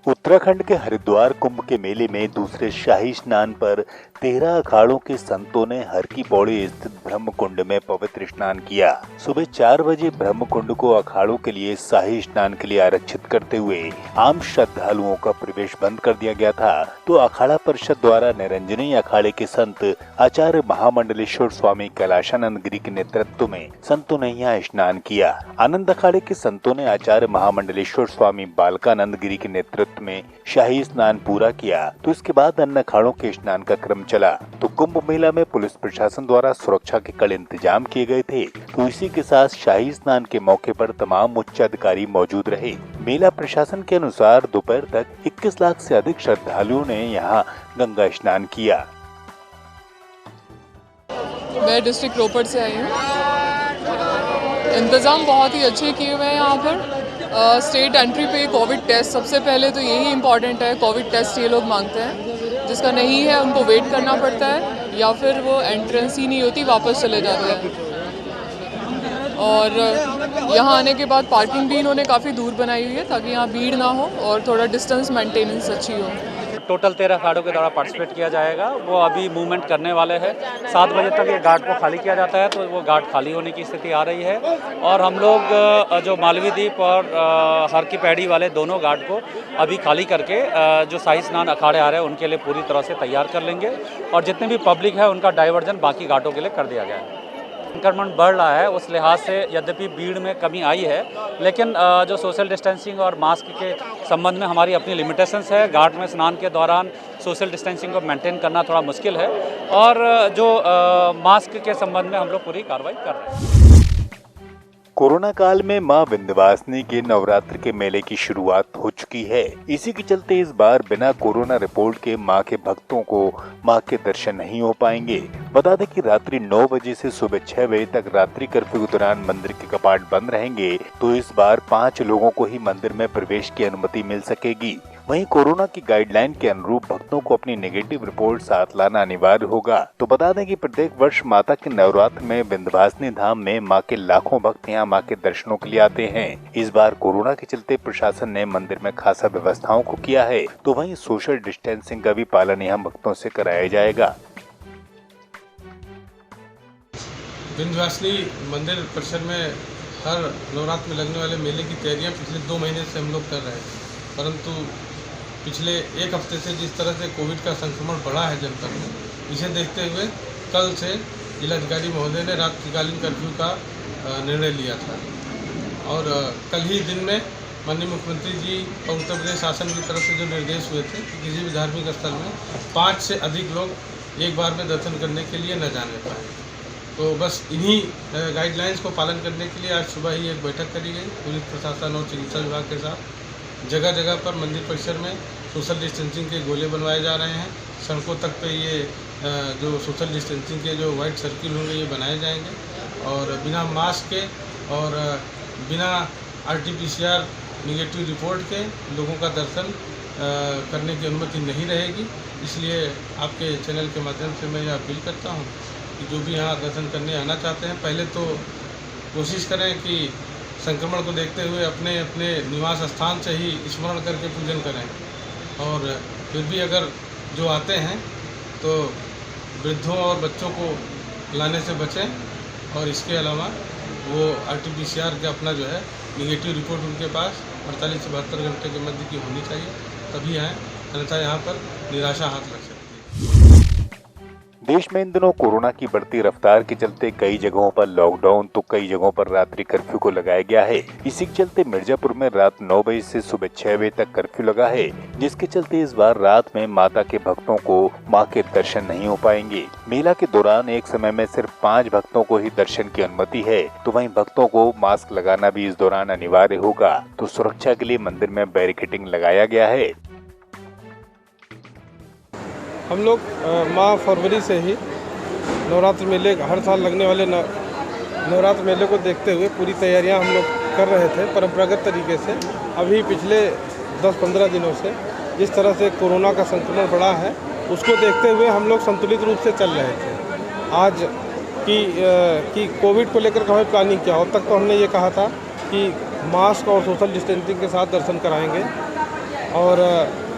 उत्तराखंड के हरिद्वार कुंभ के मेले में दूसरे शाही स्नान पर 13 अखाड़ों के संतों ने हर की पौड़ी स्थित ब्रह्म कुंड में पवित्र स्नान किया। सुबह 4 बजे ब्रह्म कुंड को अखाड़ों के लिए शाही स्नान के लिए आरक्षित करते हुए आम श्रद्धालुओं का प्रवेश बंद कर दिया गया था, तो अखाड़ा परिषद द्वारा निरंजनी अखाड़े के संत आचार्य महामंडलेश्वर स्वामी कैलाशानंद गिरी के नेतृत्व में संतों ने यहाँ स्नान किया। आनंद अखाड़े के संतों ने आचार्य महामंडलेश्वर स्वामी बालकानंद गिरी के नेतृत्व में शाही स्नान पूरा किया, तो इसके बाद अन्य अखाड़ों के स्नान का क्रम चला। तो कुंभ मेला में पुलिस प्रशासन द्वारा सुरक्षा के कड़े इंतजाम किए गए थे, तो इसी के साथ शाही स्नान के मौके पर तमाम उच्च अधिकारी मौजूद रहे। मेला प्रशासन के अनुसार दोपहर तक 21 लाख से अधिक श्रद्धालुओं ने यहाँ गंगा स्नान किया। मैं डिस्ट्रिक्ट रोपड़ से आई हूँ। इंतज़ाम बहुत ही अच्छे किए हुए हैं यहाँ पर। स्टेट एंट्री पे कोविड टेस्ट, सबसे पहले तो यही इम्पॉर्टेंट है। कोविड टेस्ट ये लोग मांगते हैं, जिसका नहीं है उनको वेट करना पड़ता है या फिर वो एंट्रेंस ही नहीं होती, वापस चले जाते हैं। और यहाँ आने के बाद पार्किंग भी इन्होंने काफ़ी दूर बनाई हुई है ताकि यहाँ भीड़ ना हो और थोड़ा डिस्टेंस मेंटेनेंस अच्छी हो। टोटल 13 अखाड़ों के द्वारा पार्टिसिपेट किया जाएगा। वो अभी मूवमेंट करने वाले हैं। 7 बजे तक ये घाट को खाली किया जाता है, तो वो घाट खाली होने की स्थिति आ रही है। और हम लोग जो मालवी द्वीप और हर की पैड़ी वाले दोनों घाट को अभी खाली करके जो शाही स्नान अखाड़े आ रहे हैं उनके लिए पूरी तरह से तैयार कर लेंगे। और जितने भी पब्लिक है उनका डाइवर्जन बाकी घाटों के लिए कर दिया गया है। संक्रमण बढ़ रहा है, उस लिहाज से यद्यपि भीड़ में कमी आई है, लेकिन जो सोशल डिस्टेंसिंग और मास्क के संबंध में हमारी अपनी लिमिटेशंस है। घाट में स्नान के दौरान सोशल डिस्टेंसिंग को मेंटेन करना थोड़ा मुश्किल है और जो मास्क के संबंध में हम लोग पूरी कार्रवाई कर रहे हैं। कोरोना काल में मां विंध्यवासिनी के नवरात्र के मेले की शुरुआत हो चुकी है। इसी के चलते इस बार बिना कोरोना रिपोर्ट के मां के भक्तों को मां के दर्शन नहीं हो पाएंगे। बता दें कि रात्रि 9 बजे से सुबह 6 बजे तक रात्रि कर्फ्यू के दौरान मंदिर के कपाट बंद रहेंगे, तो इस बार 5 लोगों को ही मंदिर में प्रवेश की अनुमति मिल सकेगी। वहीं कोरोना की गाइडलाइन के अनुरूप भक्तों को अपनी नेगेटिव रिपोर्ट साथ लाना अनिवार्य होगा। तो बता दें कि प्रत्येक वर्ष माता के नवरात्र में विंध्यवासिनी धाम में मां के लाखों भक्त यहाँ मां के दर्शनों के लिए आते हैं। इस बार कोरोना के चलते प्रशासन ने मंदिर में खासा व्यवस्थाओं को किया है, तो वहीं सोशल डिस्टेंसिंग का भी पालन यहाँ भक्तों से कराया जाएगा। विंध्यवासिनी मंदिर परिसर में हर नवरात्र में लगने वाले मेले की तैयारियां पिछले 2 महीने से हम लोग कर रहे हैं, परंतु पिछले 1 हफ्ते से जिस तरह से कोविड का संक्रमण बढ़ा है जनपद में, इसे देखते हुए कल से जिलाधिकारी महोदय ने रात्रिकालीन कर्फ्यू का निर्णय लिया था। और कल ही दिन में माननीय मुख्यमंत्री जी और उत्तर प्रदेश शासन की तरफ से जो निर्देश हुए थे कि किसी भी धार्मिक स्थल में 5 से अधिक लोग एक बार में दर्शन करने के लिए न जाने पाए, तो बस इन्हीं गाइडलाइंस को पालन करने के लिए आज सुबह ही एक बैठक करी गई पुलिस प्रशासन और चिकित्सा विभाग के साथ। जगह जगह पर मंदिर परिसर में सोशल डिस्टेंसिंग के गोले बनवाए जा रहे हैं। सड़कों तक पे ये जो सोशल डिस्टेंसिंग के जो वाइट सर्किल होंगे ये बनाए जाएंगे और बिना मास्क के और बिना RT-PCR निगेटिव रिपोर्ट के लोगों का दर्शन करने की अनुमति नहीं रहेगी। इसलिए आपके चैनल के माध्यम से मैं यह अपील करता हूँ कि जो भी यहाँ दर्शन करने आना चाहते हैं, पहले तो कोशिश करें कि संक्रमण को देखते हुए अपने अपने निवास स्थान से ही स्मरण करके पूजन करें। और फिर भी अगर जो आते हैं तो वृद्धों और बच्चों को लाने से बचें। और इसके अलावा वो RT-PCR का अपना जो है निगेटिव रिपोर्ट उनके पास 48 से 72 घंटे के मध्य की होनी चाहिए, तभी आएँ, अन्यथा यहाँ पर निराशा हाथ लग सकती है। देश में इन दिनों कोरोना की बढ़ती रफ्तार के चलते कई जगहों पर लॉकडाउन तो कई जगहों पर रात्रि कर्फ्यू को लगाया गया है। इसी के चलते मिर्जापुर में रात 9 बजे से सुबह 6 बजे तक कर्फ्यू लगा है, जिसके चलते इस बार रात में माता के भक्तों को मां के दर्शन नहीं हो पाएंगे। मेला के दौरान एक समय में सिर्फ 5 भक्तों को ही दर्शन की अनुमति है, तो वहीं भक्तों को मास्क लगाना भी इस दौरान अनिवार्य होगा। तो सुरक्षा के लिए मंदिर में बैरिकेडिंग लगाया गया है। हम लोग माह फरवरी से ही नवरात्र मेले हर साल लगने वाले नवरात्र मेले को देखते हुए पूरी तैयारियां हम लोग कर रहे थे परंपरागत तरीके से। अभी पिछले 10-15 दिनों से जिस तरह से कोरोना का संक्रमण बढ़ा है, उसको देखते हुए हम लोग संतुलित रूप से चल रहे थे। आज कि कोविड को लेकर हमें प्लानिंग किया हो, तक तो हमने ये कहा था कि मास्क और सोशल डिस्टेंसिंग के साथ दर्शन कराएंगे और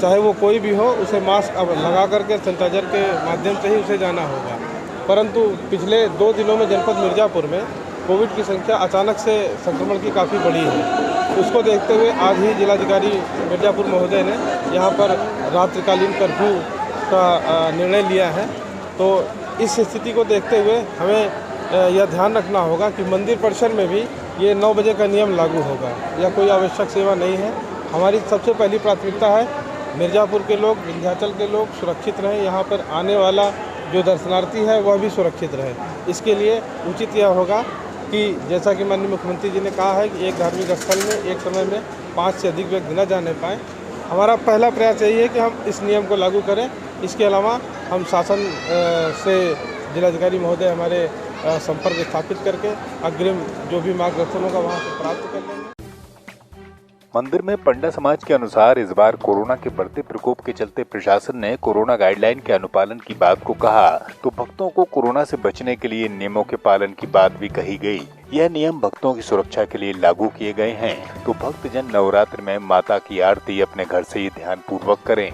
चाहे वो कोई भी हो उसे मास्क अब लगा करके सैनिटाइजर के माध्यम से ही उसे जाना होगा। परंतु पिछले 2 दिनों में जनपद मिर्ज़ापुर में कोविड की संख्या अचानक से संक्रमण की काफ़ी बढ़ी है। उसको देखते हुए आज ही जिलाधिकारी मिर्ज़ापुर महोदय ने यहाँ पर रात्रिकालीन कर्फ्यू का निर्णय लिया है। तो इस स्थिति को देखते हुए हमें यह ध्यान रखना होगा कि मंदिर परिसर में भी ये 9 बजे का नियम लागू होगा या कोई आवश्यक सेवा नहीं है। हमारी सबसे पहली प्राथमिकता है मिर्ज़ापुर के लोग, विंध्याचल के लोग सुरक्षित रहें, यहाँ पर आने वाला जो दर्शनार्थी है वह भी सुरक्षित रहे। इसके लिए उचित यह होगा कि जैसा कि माननीय मुख्यमंत्री जी ने कहा है कि एक धार्मिक स्थल में एक समय में 5 से अधिक व्यक्ति न जाने पाएँ। हमारा पहला प्रयास यही है कि हम इस नियम को लागू करें। इसके अलावा हम शासन से जिलाधिकारी महोदय हमारे संपर्क स्थापित करके अग्रिम जो भी मार्गदर्शन होगा वहाँ से प्राप्त कर लेंगे। मंदिर में पंडा समाज के अनुसार इस बार कोरोना के बढ़ते प्रकोप के चलते प्रशासन ने कोरोना गाइडलाइन के अनुपालन की बात को कहा तो भक्तों को कोरोना से बचने के लिए नियमों के पालन की बात भी कही गई। यह नियम भक्तों की सुरक्षा के लिए लागू किए गए हैं तो भक्तजन नवरात्र में माता की आरती अपने घर से ही ध्यान पूर्वक करें।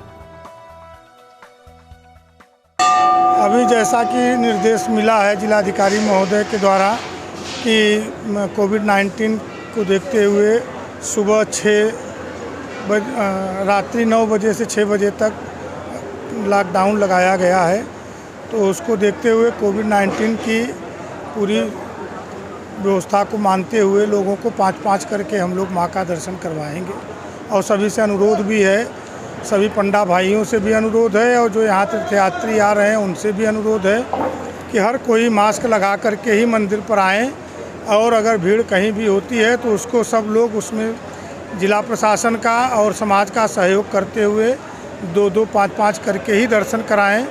अभी जैसा कि निर्देश मिला है जिलाधिकारी महोदय के द्वारा कि कोविड-19 को देखते हुए सुबह रात्रि 9 बजे से 6 बजे तक लॉकडाउन लगाया गया है। तो उसको देखते हुए कोविड-19 की पूरी व्यवस्था को मानते हुए लोगों को 5-5 करके हम लोग माँ का दर्शन करवाएंगे। और सभी से अनुरोध भी है, सभी पंडा भाइयों से भी अनुरोध है और जो यहाँ तीर्थयात्री आ रहे हैं उनसे भी अनुरोध है कि हर कोई मास्क लगा करके ही मंदिर पर आएँ और अगर भीड़ कहीं भी होती है तो उसको सब लोग उसमें जिला प्रशासन का और समाज का सहयोग करते हुए 2-2, 5-5 करके ही दर्शन कराएं,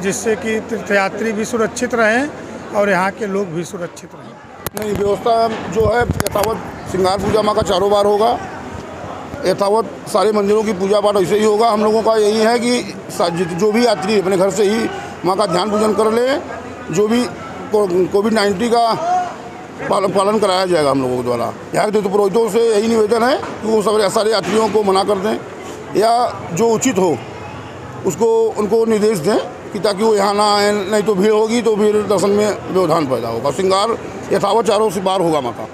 जिससे कि तीर्थयात्री भी सुरक्षित रहें और यहाँ के लोग भी सुरक्षित रहें। नहीं, व्यवस्था जो है यथावत श्रृंगार पूजा माँ का चारों बार होगा, यथावत सारे मंदिरों की पूजा पाठ ऐसे ही होगा। हम लोगों का यही है कि जो भी यात्री अपने घर से ही माँ का ध्यान पूजन कर ले, जो भी कोविड-19 का पालन कराया जाएगा हम लोगों के द्वारा। यहाँ के पुरोहितों से यही निवेदन है कि वो सारे यात्रियों को मना कर दें या जो उचित हो उसको उनको निर्देश दें कि ताकि वो यहाँ ना आए, नहीं तो भीड़ होगी तो फिर दर्शन में व्यवधान पैदा होगा। श्रृंगार यथावत चारों से बार होगा माता।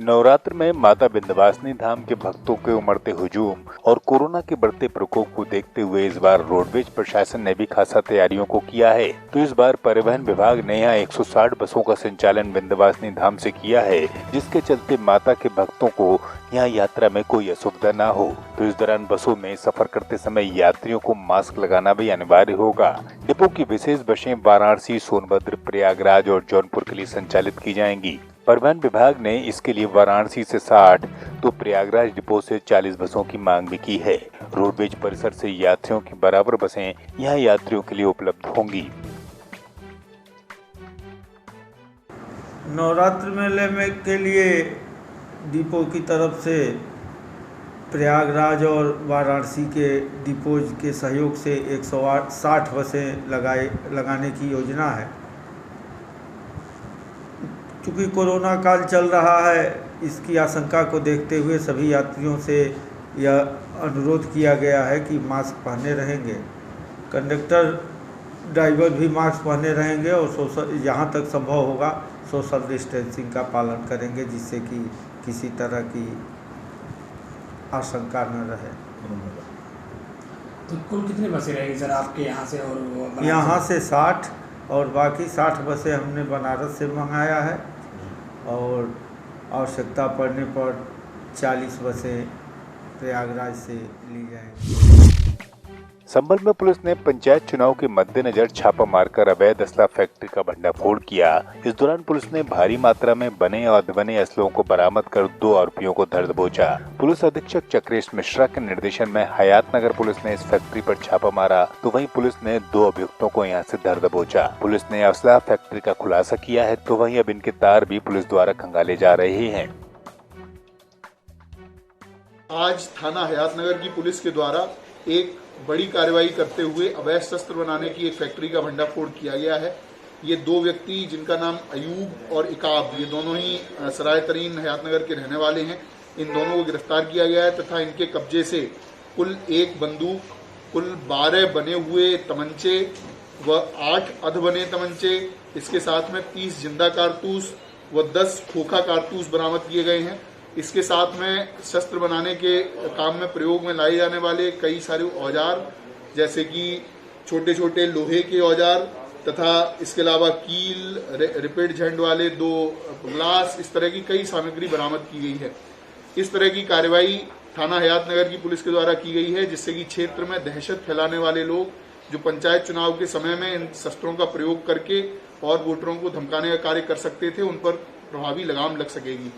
नवरात्र में माता विंध्यवासिनी धाम के भक्तों के उमड़ते हुजूम और कोरोना के बढ़ते प्रकोप को देखते हुए इस बार रोडवेज प्रशासन ने भी खासा तैयारियों को किया है। तो इस बार परिवहन विभाग ने यहाँ 160 बसों का संचालन विंध्यवासिनी धाम से किया है, जिसके चलते माता के भक्तों को यहाँ यात्रा में कोई असुविधा न हो। तो इस दौरान बसों में सफर करते समय यात्रियों को मास्क लगाना भी अनिवार्य होगा। डिपो की विशेष बसें वाराणसी, सोनभद्र, प्रयागराज और जौनपुर के लिए संचालित की जाएंगी। परिवहन विभाग ने इसके लिए वाराणसी से 60 तो प्रयागराज डिपो से 40 बसों की मांग भी की है। रोडवेज परिसर से यात्रियों की बराबर बसें यहाँ यात्रियों के लिए उपलब्ध होंगी। नवरात्र मेले में के लिए डिपो की तरफ से प्रयागराज और वाराणसी के डिपोज के सहयोग से 160 बसें लगाने की योजना है। चूँकि कोरोना काल चल रहा है, इसकी आशंका को देखते हुए सभी यात्रियों से यह अनुरोध किया गया है कि मास्क पहने रहेंगे। कंडक्टर ड्राइवर भी मास्क पहने रहेंगे और जहाँ तक संभव होगा सोशल डिस्टेंसिंग का पालन करेंगे, जिससे कि किसी तरह की आशंका न रहे। तो कुल कितनी बसें रहेंगी सर आपके यहाँ से? और यहाँ से 60 और बाकी 60 बसें हमने बनारस से मंगाया है और आवश्यकता पड़ने पर 40 बसें प्रयागराज से ली जाएंगी। संभल में पुलिस ने पंचायत चुनाव के मद्देनजर छापा मारकर अवैध असला फैक्ट्री का भंडाफोड़ किया। इस दौरान पुलिस ने भारी मात्रा में बने और अधबने असलों को बरामद कर 2 आरोपियों को धर दबोचा। पुलिस अधीक्षक चक्रेश मिश्रा के निर्देशन में हयातनगर पुलिस ने इस फैक्ट्री पर छापा मारा तो वहीं पुलिस ने 2 अभियुक्तों को यहां से धर दबोचा। पुलिस ने असला फैक्ट्री का खुलासा किया है तो वहीं अब इनके तार भी पुलिस द्वारा खंगाले जा रहे हैं। आज थाना हयातनगर की पुलिस के द्वारा एक बड़ी कार्रवाई करते हुए अवैध शस्त्र बनाने की एक फैक्ट्री का भंडाफोड़ किया गया है। ये दो व्यक्ति जिनका नाम अयूब और इकाब, ये दोनों ही सराय तरीन हयातनगर के रहने वाले हैं, इन दोनों को गिरफ्तार किया गया है तथा इनके कब्जे से कुल 1 बंदूक, कुल 12 बने हुए तमंचे व 8 अधबने तमंचे, इसके साथ में 30 जिंदा कारतूस व 10 खोखा कारतूस बरामद किए गए हैं। इसके साथ में शस्त्र बनाने के काम में प्रयोग में लाए जाने वाले कई सारे औजार, जैसे कि छोटे छोटे लोहे के औजार तथा इसके अलावा कील, रिपेट झंड वाले 2 ग्लास, इस तरह की कई सामग्री बरामद की गई है। इस तरह की कार्रवाई थाना हयातनगर की पुलिस के द्वारा की गई है, जिससे कि क्षेत्र में दहशत फैलाने वाले लोग जो पंचायत चुनाव के समय में इन शस्त्रों का प्रयोग करके और वोटरों को धमकाने का कार्य कर सकते थे, उन पर प्रभावी लगाम लग सकेगी।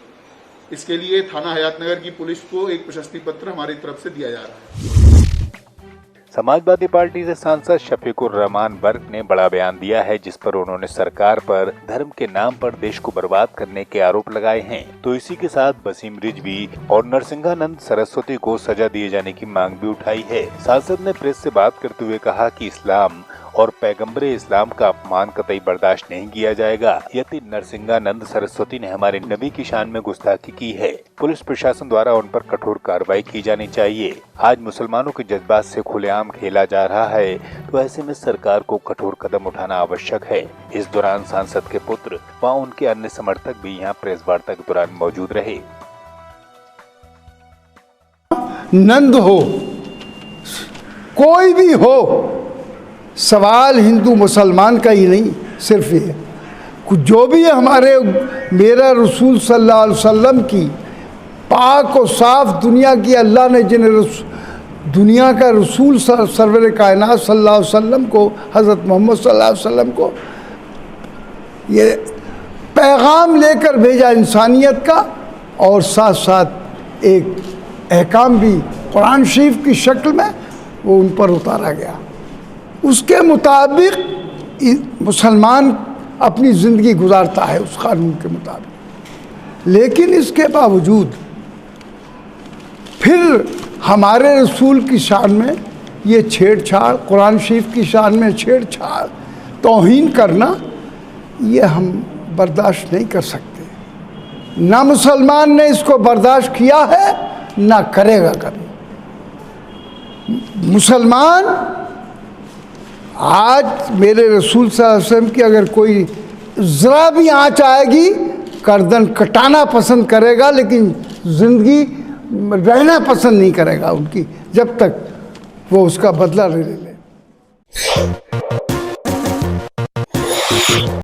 इसके लिए थाना हयातनगर की पुलिस को एक प्रशस्ति पत्र हमारी तरफ से दिया जा रहा है। समाजवादी पार्टी से सांसद शफीकुर रहमान बर्क ने बड़ा बयान दिया है, जिस पर उन्होंने सरकार पर धर्म के नाम पर देश को बर्बाद करने के आरोप लगाए हैं। तो इसी के साथ वसीम रिजवी और नरसिंहानंद सरस्वती को सजा दिए जाने की मांग भी उठाई है। सांसद ने प्रेस से बात करते हुए कहा कि इस्लाम और पैगंबरे इस्लाम का अपमान कतई बर्दाश्त नहीं किया जाएगा। यदि नरसिंहानंद सरस्वती ने हमारे नबी की शान में गुस्ताखी की है, पुलिस प्रशासन द्वारा उन पर कठोर कार्रवाई की जानी चाहिए। आज मुसलमानों के जज्बात से खुलेआम खेला जा रहा है, तो ऐसे में सरकार को कठोर कदम उठाना आवश्यक है। इस दौरान सांसद के पुत्र व उनके अन्य समर्थक भी यहाँ प्रेस वार्ता के दौरान मौजूद रहे। नंद हो, कोई भी हो, सवाल हिंदू मुसलमान का ही नहीं, सिर्फ ये जो भी हमारे मेरा रसूल सल्लल्लाहु अलैहि वसल्लम की पाक और साफ दुनिया की अल्लाह ने जिन्हें दुनिया का रसूल सरवर कायनात सल्लल्लाहु अलैहि वसल्लम को, हज़रत मोहम्मद सल्लल्लाहु अलैहि वसल्लम को ये पैगाम लेकर भेजा इंसानियत का, और साथ साथ एक अहकाम भी कुरान शरीफ की शक्ल में वो उन पर उतारा गया। उसके मुताबिक मुसलमान अपनी ज़िंदगी गुजारता है उस कानून के मुताबिक, लेकिन इसके बावजूद फिर हमारे रसूल की शान में ये छेड़छाड़, कुरान शरीफ की शान में छेड़छाड़, तौहीन करना, ये हम बर्दाश्त नहीं कर सकते। ना मुसलमान ने इसको बर्दाश्त किया है, ना करेगा कभी। मुसलमान आज मेरे रसूल सल्लल्लाहु अलैहि वसल्लम की अगर कोई ज़रा भी आँच आएगी, गर्दन कटाना पसंद करेगा, लेकिन ज़िंदगी रहना पसंद नहीं करेगा उनकी, जब तक वो उसका बदला ले ले।